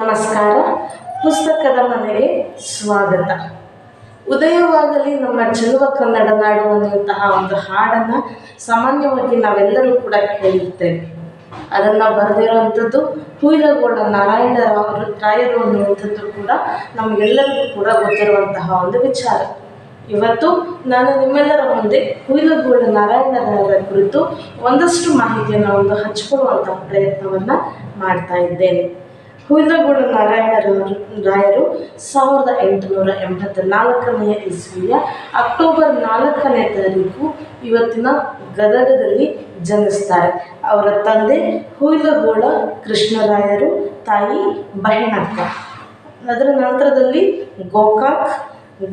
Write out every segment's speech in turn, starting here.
ನಮಸ್ಕಾರ. ಪುಸ್ತಕದ ಮನೆಗೆ ಸ್ವಾಗತ. ಉದಯವಾಗಲಿ ನಮ್ಮ ಚೆಲುವ ಕನ್ನಡ ನಾಡು ಅನ್ನುವಂತಹ ಒಂದು ಹಾಡನ್ನು ಸಾಮಾನ್ಯವಾಗಿ ನಾವೆಲ್ಲರೂ ಕೂಡ ಕೇಳಿರ್ತೇವೆ. ಅದನ್ನು ಬರೆದಿರುವಂಥದ್ದು ಹುಯಿಲಗೋಳ ನಾರಾಯಣ ರಾಯರು ಅನ್ನುವಂಥದ್ದು ಕೂಡ ನಮಗೆಲ್ಲರಿಗೂ ಕೂಡ ಗೊತ್ತಿರುವಂತಹ ಒಂದು ವಿಚಾರ. ಇವತ್ತು ನಾನು ನಿಮ್ಮೆಲ್ಲರ ಮುಂದೆ ಹುಯಿಲಗೋಳ ನಾರಾಯಣ ರಾಯರ ಕುರಿತು ಒಂದಷ್ಟು ಮಾಹಿತಿಯನ್ನು ಹಂಚಿಕೊಳ್ಳುವಂತಹ ಪ್ರಯತ್ನವನ್ನು ಮಾಡ್ತಾ ಇದ್ದೇನೆ. ಹುಯಿಲಗೋಳ ನಾರಾಯಣ ರಾಯರು 1884 ಇಸ್ವಿಯ ಅಕ್ಟೋಬರ್ 4ನೇ ತಾರೀಕು ಇವತ್ತಿನ ಗದಗದಲ್ಲಿ ಜನಿಸ್ತಾರೆ. ಅವರ ತಂದೆ ಹುಯಿಲಗೋಳ ಕೃಷ್ಣರಾಯರು, ತಾಯಿ ಬಹಿಣಕ್ಕ. ಅದರ ನಂತರದಲ್ಲಿ ಗೋಕಾಕ್,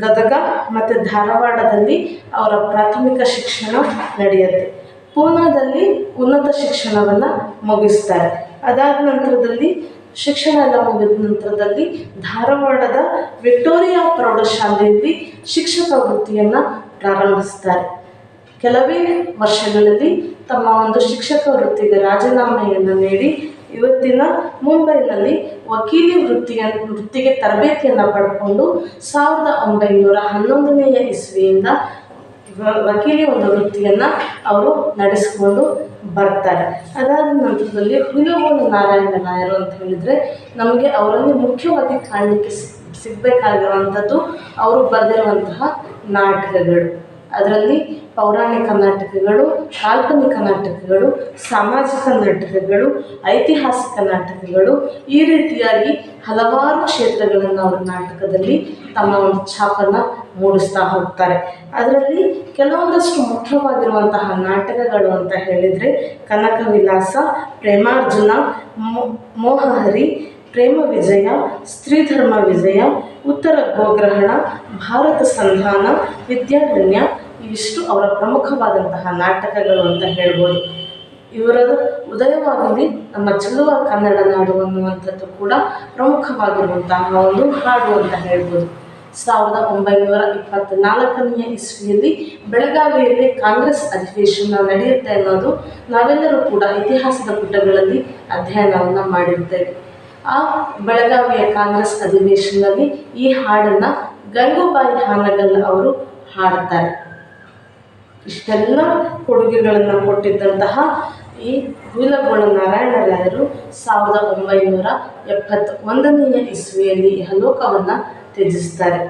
ಗದಗ ಮತ್ತು ಧಾರವಾಡದಲ್ಲಿ ಅವರ ಪ್ರಾಥಮಿಕ ಶಿಕ್ಷಣ ನಡೆಯುತ್ತೆ. ಪೂನಾದಲ್ಲಿ ಉನ್ನತ ಶಿಕ್ಷಣವನ್ನು ಮುಗಿಸ್ತಾರೆ. ಅದಾದ ನಂತರದಲ್ಲಿ ಶಿಕ್ಷಣ ಎಲ್ಲ ಮುಗಿದ ನಂತರದಲ್ಲಿ ಧಾರವಾಡದ ವಿಕ್ಟೋರಿಯಾ ಪ್ರೌಢಶಾಲೆಯಲ್ಲಿ ಶಿಕ್ಷಕ ವೃತ್ತಿಯನ್ನು ಪ್ರಾರಂಭಿಸ್ತಾರೆ. ಕೆಲವೇ ವರ್ಷಗಳಲ್ಲಿ ತಮ್ಮ ಒಂದು ಶಿಕ್ಷಕ ವೃತ್ತಿಗೆ ರಾಜೀನಾಮೆಯನ್ನು ನೀಡಿ ಇವತ್ತಿನ ಮುಂಬೈನಲ್ಲಿ ವಕೀಲಿ ವೃತ್ತಿಗೆ ತರಬೇತಿಯನ್ನು ಪಡ್ಕೊಂಡು 1911 ಇಸ್ವಿಯಿಂದ ವಕೀಲಿ ಒಂದು ವೃತ್ತಿಯನ್ನು ಅವರು ನಡೆಸಿಕೊಂಡು ಬರ್ತಾರೆ. ಅದಾದ ನಂತರದಲ್ಲಿ ಹುಯಿಲಗೋಳ ನಾರಾಯಣ ರಾಯರು ಅಂತ ಹೇಳಿದರೆ ನಮಗೆ ಅವರಲ್ಲಿ ಮುಖ್ಯವಾಗಿ ಕಾಣಲಿಕ್ಕೆ ಸಿಗಬೇಕಾಗಿರುವಂಥದ್ದು ಅವರು ಬರೆದಿರುವಂತಹ ನಾಟಕಗಳು. ಅದರಲ್ಲಿ ಪೌರಾಣಿಕ ನಾಟಕಗಳು, ಕಾಲ್ಪನಿಕ ನಾಟಕಗಳು, ಸಾಮಾಜಿಕ ನಾಟಕಗಳು, ಐತಿಹಾಸಿಕ ನಾಟಕಗಳು, ಈ ರೀತಿಯಾಗಿ ಹಲವಾರು ಕ್ಷೇತ್ರಗಳನ್ನು ಅವರು ನಾಟಕದಲ್ಲಿ ತಮ್ಮ ಒಂದು ಛಾಪನ್ನು ಮೂಡಿಸ್ತಾ ಹೋಗ್ತಾರೆ. ಅದರಲ್ಲಿ ಕೆಲವೊಂದಷ್ಟು ಮುಖ್ಯವಾಗಿರುವಂತಹ ನಾಟಕಗಳು ಅಂತ ಹೇಳಿದರೆ ಕನಕ ವಿಲಾಸ, ಪ್ರೇಮಾರ್ಜುನ, ಮೋಹಹರಿ, ಪ್ರೇಮ ವಿಜಯ, ಸ್ತ್ರೀಧರ್ಮ ವಿಜಯ, ಉತ್ತರ ಗೋಗ್ರಹಣ, ಭಾರತ ಸಂಧಾನ, ವಿದ್ಯಾರಣ್ಯ, ಇವಿಷ್ಟು ಅವರ ಪ್ರಮುಖವಾದಂತಹ ನಾಟಕಗಳು ಅಂತ ಹೇಳ್ಬೋದು. ಇವರ ಉದಯವಾಗಲಿ ನಮ್ಮ ಚೆಲುವ ಕನ್ನಡ ನಾಡು ಅನ್ನುವಂಥದ್ದು ಕೂಡ ಪ್ರಮುಖವಾಗಿರುವಂತಹ ಒಂದು ಹಾಡು ಅಂತ ಹೇಳ್ಬೋದು. 1924 ಇಸ್ವಿಯಲ್ಲಿ ಬೆಳಗಾವಿಯಲ್ಲಿ ಕಾಂಗ್ರೆಸ್ ಅಧಿವೇಶನ ನಡೆಯುತ್ತೆ ಅನ್ನೋದು ನಾವೆಲ್ಲರೂ ಕೂಡ ಇತಿಹಾಸದ ಪುಟಗಳಲ್ಲಿ ಅಧ್ಯಯನವನ್ನು ಮಾಡಿರ್ತೇವೆ. ಆ ಬೆಳಗಾವಿಯ ಕಾಂಗ್ರೆಸ್ ಅಧಿವೇಶನದಲ್ಲಿ ಈ ಹಾಡನ್ನು ಗಂಗೂಬಾಯಿ ಹಾನಗಲ್ ಅವರು ಹಾಡ್ತಾರೆ. ಇಷ್ಟೆಲ್ಲ ಕೊಡುಗೆಗಳನ್ನು ಕೊಟ್ಟಿದ್ದಂತಹ ಈ ಹುಯಿಲಗೋಳ ನಾರಾಯಣ ರಾಯರು 1971 ಇಸ್ವಿಯಲ್ಲಿ ಇಹಲೋಕವನ್ನು ತ್ಯಜಿಸ್ತಾರೆ.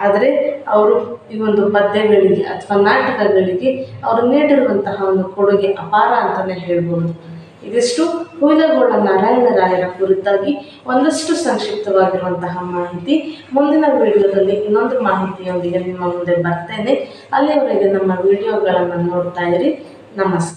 ಆದರೆ ಅವರು ಈ ಒಂದು ಪದ್ಯಗಳಿಗೆ ಅಥವಾ ನಾಟಕಗಳಿಗೆ ಅವರು ನೀಡಿರುವಂತಹ ಒಂದು ಕೊಡುಗೆ ಅಪಾರ ಅಂತಲೇ ಹೇಳ್ಬೋದು. ಇದಿಷ್ಟು ಹುಯಿಲಗೋಳ ನಾರಾಯಣ ರಾಯರ ಕುರಿತಾಗಿ ಒಂದಷ್ಟು ಸಂಕ್ಷಿಪ್ತವಾಗಿರುವಂತಹ ಮಾಹಿತಿ. ಮುಂದಿನ ವಿಡಿಯೋದಲ್ಲಿ ಇನ್ನೊಂದು ಮಾಹಿತಿಯೊಂದಿಗೆ ನಿಮ್ಮ ಮುಂದೆ ಬರ್ತೇನೆ. ಅಲ್ಲಿಯವರೆಗೆ ನಮ್ಮ ವಿಡಿಯೋಗಳನ್ನು ನೋಡ್ತಾ ಇರಿ. ನಮಸ್ಕಾರ.